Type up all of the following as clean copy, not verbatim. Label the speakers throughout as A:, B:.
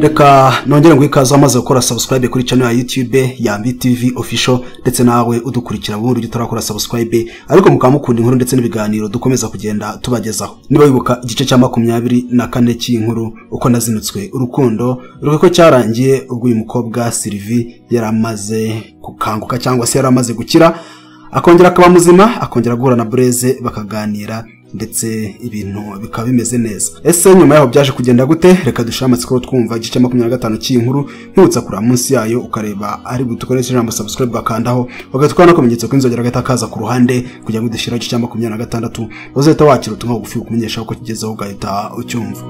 A: reka nongere ngo ikaze amaze gukora subscribe kuri channel ya YouTube ya MBTV official ndetse nawe udukurikira bundi utarakora subscribe ariko mukamukunda inkuru ndetse n'ibiganiro dukomeza kugenda tubagezaho. Niba wibuka igice cya 24 cy'inkuru uko nazinutswe urukundo ruko cyarangiye ubwo uyu mukobwa Sylvie yaramaze kukanguka cyangwa se yaramaze gukira akongera akaba muzima akongera guhura na Blaise bakaganira ndetse ibintu bikaba bimeze neza. Ese nyuma yaho byaje kugenda gute? Reka dushamatsiko twumva igice 25 cy'inkuru ntutsa kura munsi yayo ukareba ari gutukoresha ijambo subscribe bakandaho ugatwara no kumenyetso kw'inzogera gatakaza ku ruhande kugira ngo dushira igice 26 uzahita wakira utumwa bugufi kumenyesha uko kigezeho ugahita ucyumva.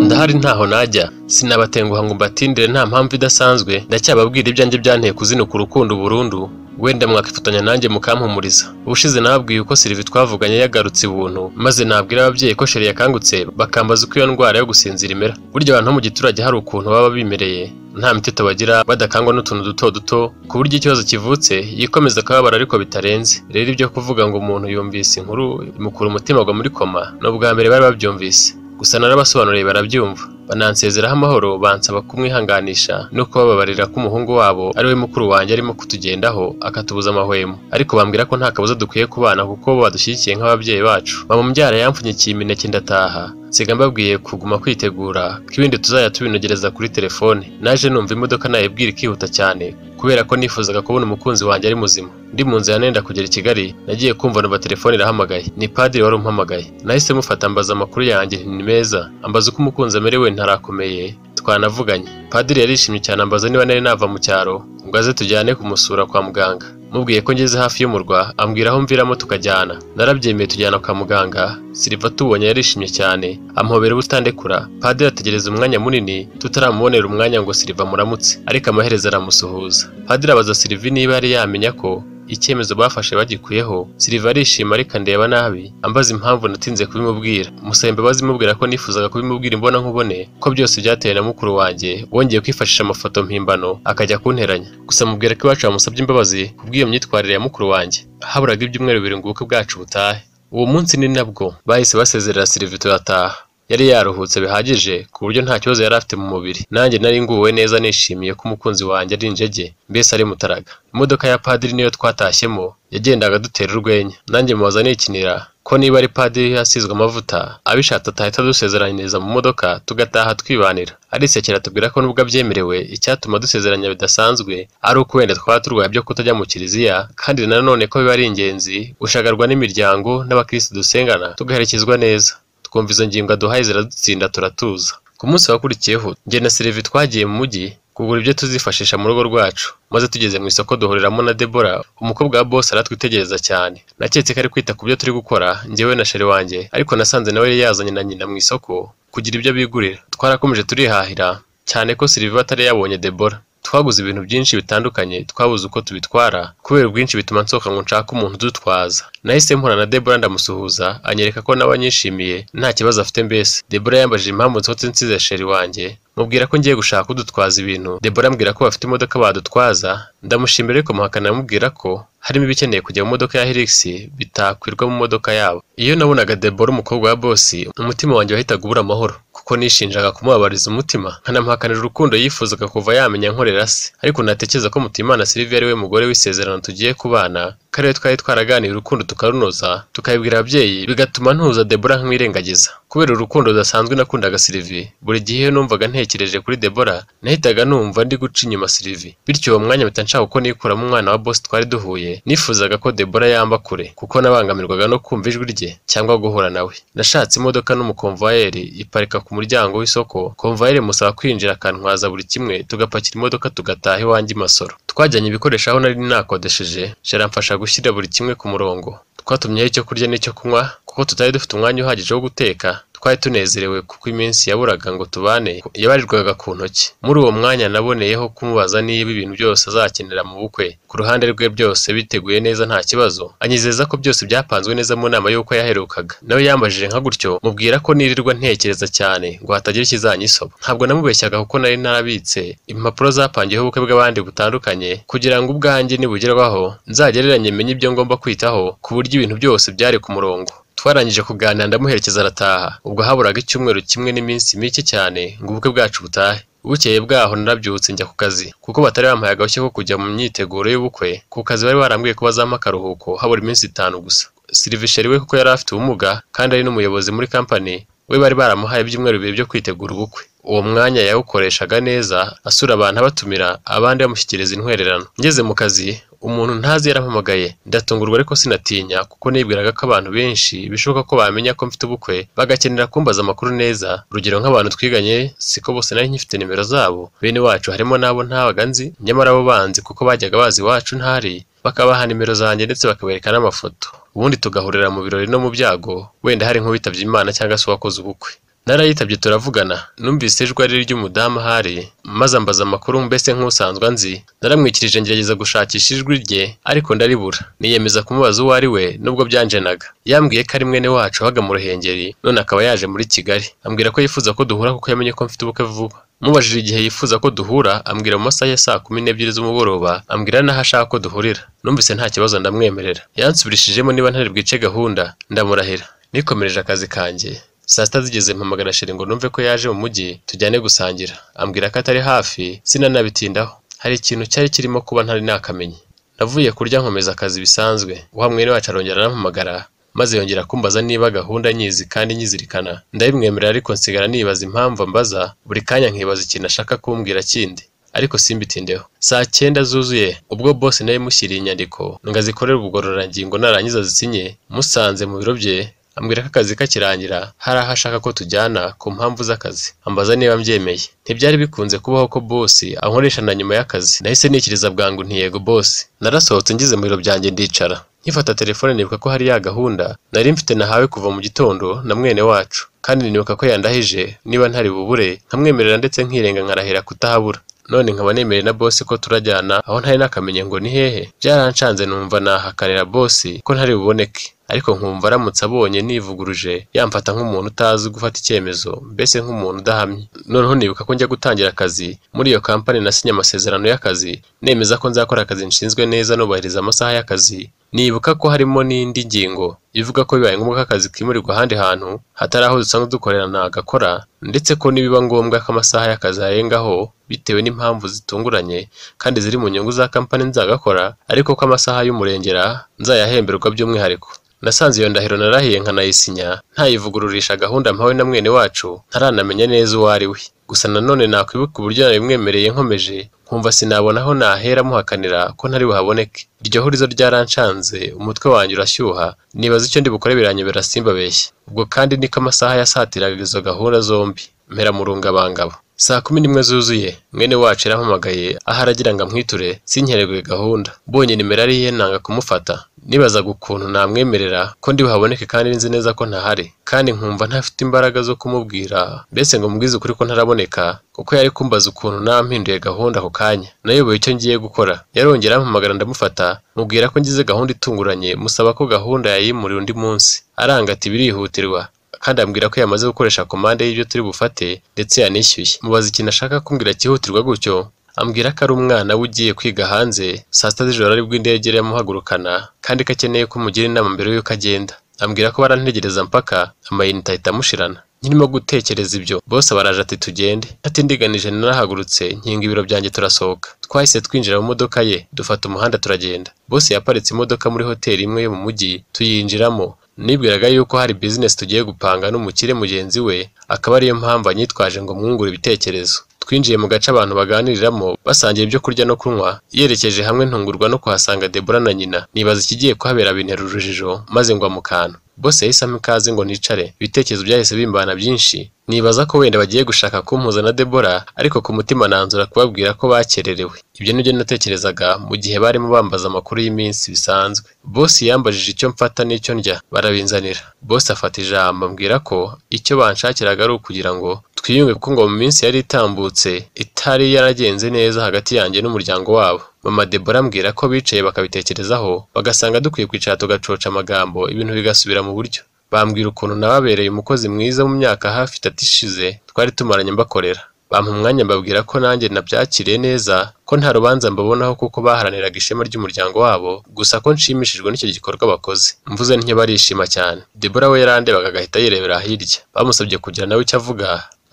B: Ndahari ntaho najya sinabatenguha ngo mbatindire nta mpamvu idasanzwe ndacyababwira ibyanjye byanteye kuzinuka urukundo burundu wenda mwakifatanya nanjye mukampumuriza. Ubushize nababwiye uko Sylvie twavuganye yagarutse ibuntu maze nabwira ababyeyi ko sheri yakangutse bakambaza uko iyo ndwara yo gusinzira imera. Burya abantu mu giturage hari ukuntu baba bimereye nta miteto bagira badakangwa n'utuntu duto duto ku buryo ikibazo kivutse yikomeza kababara ariko bitarenze. Rero ibyo kuvuga ngo umuntu yumvise inkuru imukura umutima agwa muri koma no bwa mbere bari babyumvise gusa narabasobanuriye barabyumva banansezeraho amahoro bansaba kumwihanganisha no kubabarira ko umuhungu wabo ari we mukuru wanjye arimo kutugendaho akatubuza amahwemo, ariko bambwira ko nta kabuza dukwiye kubana kuko badushyigikiye nk'ababyeyi bacu. Mama mbyara yampfunyikiye imineke ndataha nsiga mbabwiye kuguma kwitegura ko ibindi tuzajya tubinogereza kuri telefone. Naje numva imodoka nayibwira ikihuta cyane kubera ko nifuzaga kubona umukunzi wanjye ari muzima. Ndi mu nzira nenda kugera i Kigali nagiye kumva numva telefone irahamagaye, ni padiri wari umpamagaye. Nahise mufata ambaza amakuru yanjye ni meza, ambaza uko umukunzi amerewe ntarakomeye twanavuganye. Padiri yarishimye cyane ambaza niba nari nava mu cyaro ngo aze tujyane kumusura kwa muganga. Mubwiye ko ngeze hafi y'umurwa ambwira aho mviramo tukajyana. Narabyemeye tujyana kwa muganga. Sylvie tubonye yarishimye cyane ampobera ubutandekura. Padiri ategereza umwanya munini tutaramubonera umwanya ngo Sylvie amuramutse ariko amaherezo aramusuhuza. Padiri abaza Sylvie niba yari yamenya ko icyemezo bafashe bagikuyeho. Sylvie arishima ariko ndeba nabi ambaza impamvu natinze kubimubwira. Musaba imbabazi mubwira ko nifuzaga kubimubwira imbona nkubone ko byose byateye na mukuru wanjye wongeye kwifashisha amafoto mpimbano akajya kunteranya. Gusa mubwira ko iwacu bamusabye imbabazi kubw'iyo myitwarire ya mukuru wanjye. Haburaga ibyumweru 2 ngo ubukwe bwacu butahe. Uwo munsi ni nabwo bahise basezerera Sylvie turataha. Yari yaruhutse bihagije ku buryo nta kibazo yari afite mu mubiri. Nanjye nari nguwe neza nishimiye ko umukunzi wanjye ari injege mbese ari mutaraga. Imodoka ya padiri niyo twatashyemo yagendaga dutera urwenya. Nanjye mubaza nikinira ko niba ari padiri yasizwe amavuta abishatse atahita dusezeranyiriza mu modoka tugataha twibanira. Arisekera tubwira ko nubwo abyemerewe icyatuma dusezeranya bidasanzwe ari uko wenda twaba turwaye byo kutajya mu kiliziya kandi nanone ko biba ari ingenzi gushagarwa n'imiryango n'abakristo dusengana tugaherekezwa neza. Twumva izo ngingo aduhaye ziradutsinda turatuza. Ku munsi wakurikiyeho njye na Sylvie twagiye mu mujyi kugura ibyo tuzifashisha mu rugo rwacu, maze tugeze mu isoko duhuriramo na Deborah umukobwa wa boss aratwitegereza cyane. Naketse ko ari kwita ku byo turi gukora njyewe na sheri wanjye ariko nasanze nawe yari yazanye na nyina mu isoko kugira ibyo bigurira. Twarakomeje turihahira cyane ko Sylvie atari yabonye Deborah. Twaguze ibintu byinshi bitandukanye twabuze uko tubitwara kubera ubwinshi bituma nsohoka ngo nshaka umuntu dutwaza. Nahise mpura na Deborah ndamusuhuza anyereka ko nawe anyishimiye nta kibazo afite mbese. Deborah yambajije impamvu nsohotse nsize sheri wanjye mubwira ko ngiye gushaka udutwaza ibintu. Deborah ambwira ko bafite imodoka badutwaza ndamushimira ariko muhakana mubwira ko harimo ibikeneye kujya mu modoka ya Helix bitakwirwa mu modoka yabo. Iyo nabonaga Deborah umukobwa wa boss umutima wanjye wahitaga ubura amahoro kuko nishinjaga kumubabariza umutima nkanamuhakanira urukundo yifuzaga kuva yamenya nkorera se. Ariko natekereza ko Mutimana Sylvie ari we mugore w'isezerano tugiye kubana kare twari twaraganiye urukundo tukarunoza tukabibwira ababyeyi bigatuma ntuza Deborah nkwirengagiza. Kubera urukundo rudasanzwe nakundaga Sylvie buri gihe numvaga ntekereje kuri Deborah nahitaga numva ndi guca inyuma Sylvie. Bityo uwo mwanya mpita nshaka uko nikuramo umwana wa boss twari duhuye. Nifuzaga ko Deborah yamba kure kuko nabangamirwaga no kumva ijwi rye cyangwa guhura nawe. Nashatse imodoka n'umukonvoyeri iparika ku muryango w'isoko. Konvoyeri musaba kwinjira akantwaza buri kimwe tugapakira imodoka tugataha iwanjye Masoro. Twajyanye ibikoresho aho nari nakodesheje sharamfasha gushyira buri kimwe ku murongo. Twatumyeho icyo kurya n'icyo kunywa kuko tutari dufite umwanya uhagije wo guteka. Twari tunezerewe kuko iminsi yaburaga ngo tubane yabarirwaga ku ntoki. Muri uwo mwanya naboneyeho kumubaza niba ibintu byose azakenera mu bukwe. Ku ruhande rwe byose biteguye neza nta kibazo. Anyizeza ko byose byapanzwe neza mu nama y'uko yaherukaga. Nawe yambajije nka gutyo mubwira ko nirirwa ntekereza cyane ngo hatagira ikizanyisoba. Ntabwo namubeshyaga kuko nari narabitse impapuro zapangiyeho ubukwe bw'abandi butandukanye kugira ngo ubwanjye nibugerwaho nzagereranye menye ibyo ngomba kwitaho ku buryo ibintu byose byari ku murongo. Twarangije kuganira ndamuherekeza arataha. Ubwo haburaga icyumweru kimwe n'iminsi mike cyane ngo ubukwe bwacu butahe. Bukeye bwaho narabyutse njya ku kazi kuko batari bampaye agashya ko kujya mu myiteguro y'ubukwe. Ku kazi bari barambwiye ko bazampa akaruhuko habura iminsi 5 gusa. Silvestre we kuko yari afite ubumuga kandi ari n'umuyobozi muri company, we bari baramuhaye ibyumweru 2 byo kwitegura ubukwe. Uwo mwanya yawukoreshaga neza asura abantu abatumira abandi bamushyikiriza intwererano. Ngeze mu kazi umuntu ntazi yarampamagaye, ndatungurwa ariko sinatinya kuko nibwiraga ko abantu benshi bishoboka ko bamenya ko mfite ubukwe bagakenera kumbaza amakuru neza. Urugero nk'abantu twiganye siko bose nari nkifite nimero zabo, bene wacu harimo nabo ntabaga nzi, nyamara abo banzi kuko bajyaga bazi iwacu ntari bakabaha nimero zanjye ndetse bakabereka n'amafoto, ubundi tugahurira mu birori no mu byago, wenda hari nk'uwitabye Imana cyangwa se wakoze ubukwe. Narayitabye turavugana, numvise ijwi ari ry'umudamu ahari maze ambaza amakuru mbese nk'usanzwe nzi. Naramwikirije ngerageza gushakisha ijwi rye ariko ndaribura, niyemeza kumubaza uwo ari we nubwo byanjenaga. Yambwiye ko ari mwene wacu waga mu Ruhengeri none akaba yaje muri Kigali, ambwira ko yifuza ko duhura kuko yamenye ko mfite ubukwe vuba. Mubajije igihe yifuza ko duhura ambwira mu masaha ya saa 12 z'umugoroba, ambwira naho ashaka ko duhurira. Numvise nta kibazo ndamwemerera. Yansubirishijemo niba ntari bwice gahunda, ndamurahira. Nikomereje akazi kanjye. Saa 6 zigeze mpamagara Sheri ngo numve ko yaje mu mujyi tujyane gusangira. Ambwira ko atari hafi, sinanabitindaho. Hari ikintu cyari kirimo kuba ntari nakamenye. Navuye kurya nkomeza akazi bisanzwe. Uha mwene wacu arongera arampamagara maze yongera kumbaza niba gahunda nyizi kandi nyizirikana. Ndabimwemerera ariko nsigara nibaza impamvu ambaza, buri kanya nkibaza ikintu ashaka kumbwira kindi, ariko simbitindeho. Saa 9 zuzuye ubwo boss nawe mushyiriye inyandiko ngazikorera ubugororangingo narangiza zisinye, musanze mu biro bye ambwira ko akazi kakirangira hari aho ashaka ko tujyana ku mpamvu z'akazi. Ambaza niba mbyemeye. Ntibyari bikunze kubaho ko boss ankoresha na nyuma y'akazi. Nahise nikiriza bwangu nti yego boss. Narasohotse ngize mu biro byanjye ndicara. Nkifata telefone nibuka ko hari ya gahunda nari mfite nahawe kuva mu gitondo na mwene wacu, kandi nibuka ko yandahije niba ntari bubure nkamwemerera ndetse nkirenga nkarahira kutahabura. None nkaba nemereye na boss ko turajyana aho ntari nakamenye ngo ni hehe. Byaranshanze numva nahakanira boss ko ntari buboneke, ariko nkumva aramutse abonye nivuguruje yamfata nk'umuntu utazi gufata icyemezo, mbese nk'umuntu udahamye. Noneho nibuka ko njya gutangira akazi muri iyo company nasinye amasezerano y'akazi nemeza ko nzakora akazi nshinzwe neza nubahiriza amasaha y'akazi. Nibuka ko harimo n'indi ngingo ivuga ko bibaye ngombwa ko akazi kimurirwa ahandi hantu hatari aho dusanzwe dukorera nagakora, ndetse ko nibiba ngombwa ko amasaha y'akazi arengaho bitewe n'impamvu zitunguranye kandi ziri mu nyungu za company nzagakora, ariko ko amasaha y'umurengera nzayahemberwa by'umwihariko. Nasanze iyo ndahiro narahiye nkanayisinya ntayivugururisha gahunda mpawe na mwene wacu ntaranamenya neza uwo ari we. Gusa nanone nakwibuka uburyo nabimwemereye nkomeje nkumva sinabona aho nahera muhakanira ko ntari buhaboneke. Iryo hurizo ryaranshanze, umutwe wanjye urashyuha, nibaza icyo ndi bukore biranyobera simbabeshye. Ubwo kandi niko amasaha yasatiraga izo gahunda zombi, mpera mu rungabangabo. Saa 11 zuzuye mwene wacu yarampamagaye aho aragira ngo amwiture sinkererwe gahunda. Bonye nimero ari ye nanga kumufata, nibazaga ukuntu namwemerera ko ndi buhaboneke kandi nzi neza ko ntahari, kandi nkumva ntafite imbaraga zo kumubwira mbese ngo mubwize ukuri ko ntaraboneka, kuko yari kumbaza ukuntu nampinduye gahunda ako kanya. Nayoboye icyo ngiye gukora. Yarongera ampamagara ndamufata, mubwira ko ngize gahunda itunguranye, musaba ko gahunda yayimurira undi munsi. Aranga ati birihutirwa, kandi ambwira ko yamaze gukoresha komande y'ibyo turi bufate ndetse yanishyuye. Mubaza ikintu ashaka kumbwira cyihutirwa gutyo, ambwira ko ari umwana we ugiye kwiga hanze saa 6 z'ijoro ari bw'indege yamuhagurukana kandi ko akeneye ko mugira inama mbere y'uko agenda. Ambwira ko barantegereza mpaka amayinite ahita amushirana. Nkirimo gutekereza ibyo bose baraje ati tugende. Ati ndiganije narahagurutse nkinga ibiro byanjye turasohoka. Twahise twinjira mu modoka ye dufata umuhanda turagenda. Bose yaparitse imodoka muri hoteli imwe yo mu mujyi tuyinjiramo. Nibwiraga yuko hari business tugiye gupanga n'umukire mugenzi we, akaba ariyo mpamvu anyitwaje ngo mwungure ibitekerezo. Twinjiye mu gace abantu baganiriramo basangiye ibyo kurya no kunywa, yerekeje hamwe ntungurwa no kuhasanga Deborah na nyina. Nibaza ikigiye kuhabera bintera urujijo maze ngwa mu kantu. Bose yahisemo ikaze ngo nicare, ibitekerezo byahise bimbana byinshi. Nibaza ko wenda bagiye gushaka kumpuza na Deborah, ariko ku mutima nanzura kubabwira ko bakererewe. Ibyo nibyo natekerezaga mu gihe barimo bambaza amakuru y'iminsi bisanzwe. Boss yambajije icyo mfata n'icyo ndya, barabinzanira. Boss afata ijambo ambwira ko icyo banshakiraga ari ukugira ngo twiyunge, kuko ngo mu minsi yari itambutse itari yaragenze neza hagati yanjye n'umuryango wabo. Mama Deborah ambwira ko bicaye bakabitekerezaho bagasanga dukwiye kwicara tugacoca amagambo ibintu bigasubira mu buryo. Bambwira ukuntu nababereye umukozi mwiza mu myaka hafi 3 ishize twari tumaranye mbakorera. bampa umwanya mbabwira ko nanjye nabyakiriye neza ko nta rubanza mbabonaho kuko baharaniraga ishema ry'umuryango wabo, gusa ko nshimishijwe n'icyo gikorwa bakoze. Mvuze ntyo barishima cyane. Debora we yarandebaga agahita yirebera hirya. Bamusabye kugira nawe icyo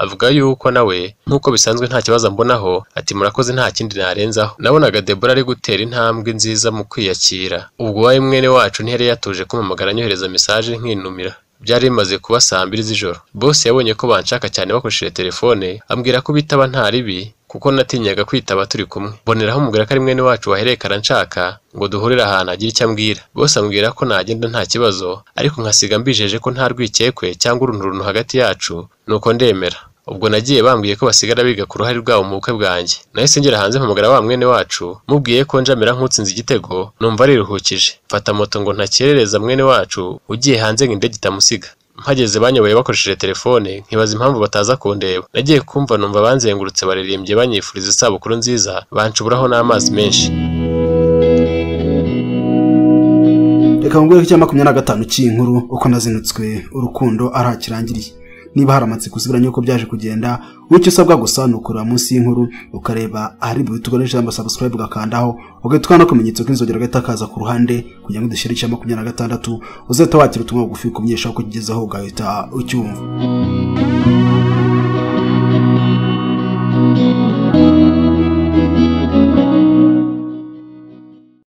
B: avuga yuko nawe nk'uko bisanzwe nta kibazo mbonaho, ati murakoze nta kindi narenzaho. Nabonaga Debora ari gutera intambwe nziza mu kwiyakira. Ubwo wawe mwene wacu ntiyari yatuje kumpamagara anyohereza message nkinumira. Byari bimaze kuba saa 2 z'ijoro. Boss yabonye ko banshaka cyane bakoresheje telefone, ambwira ko bitaba nta ribi kuko natinyaga kwitaba turi kumwe. Boneraho umubwira ko ari mwene wacu waherekara nshaka ngo duhurire ahantu agira icyo ambwira. Boss ambwira ko nagenda nta kibazo, ariko nkasiga mbijeje ko nta rwikekwe cyangwa urunturuntu hagati yacu, nuko ndemera. Ubwo nagiye bambwiye ko basigara biga ku ruhare rwabo mu bukwe bwanjye. Nahise ngera hanze mpamagara wa mwene wacu, mubwiye ko njamera nk'utsinze igitego, numva ariruhukije. Mfata moto ngo ntakerereza mwene wacu ugiye hanze ngo indege itamusiga. Mpageze banyoboye bakoresheje telefone, nkibaza impamvu bataza kundeba. Nagiye kumva numva banzengurutse baririmbye banyifuriza isabukuru nziza, bancuburaho n'amazi menshi.
A: Reka ngwere cya 25 cy'inkuru uko nazinutswe urukundo arakirangiriye. Niba haramatse kuziguranya uko byaje kugenda, ucyo usabwa gusa nukura munsi y'inkuru ukareba ahari bitugoresha amba subscribe ugakandaho, ugatwa no kumenyetso k'inzogera gatakaza ku ruhande kugira ngo dushyire cya 26 uzeta wakira utumwa bugufi kumyesha ko kigezeho ugahita ucyumva.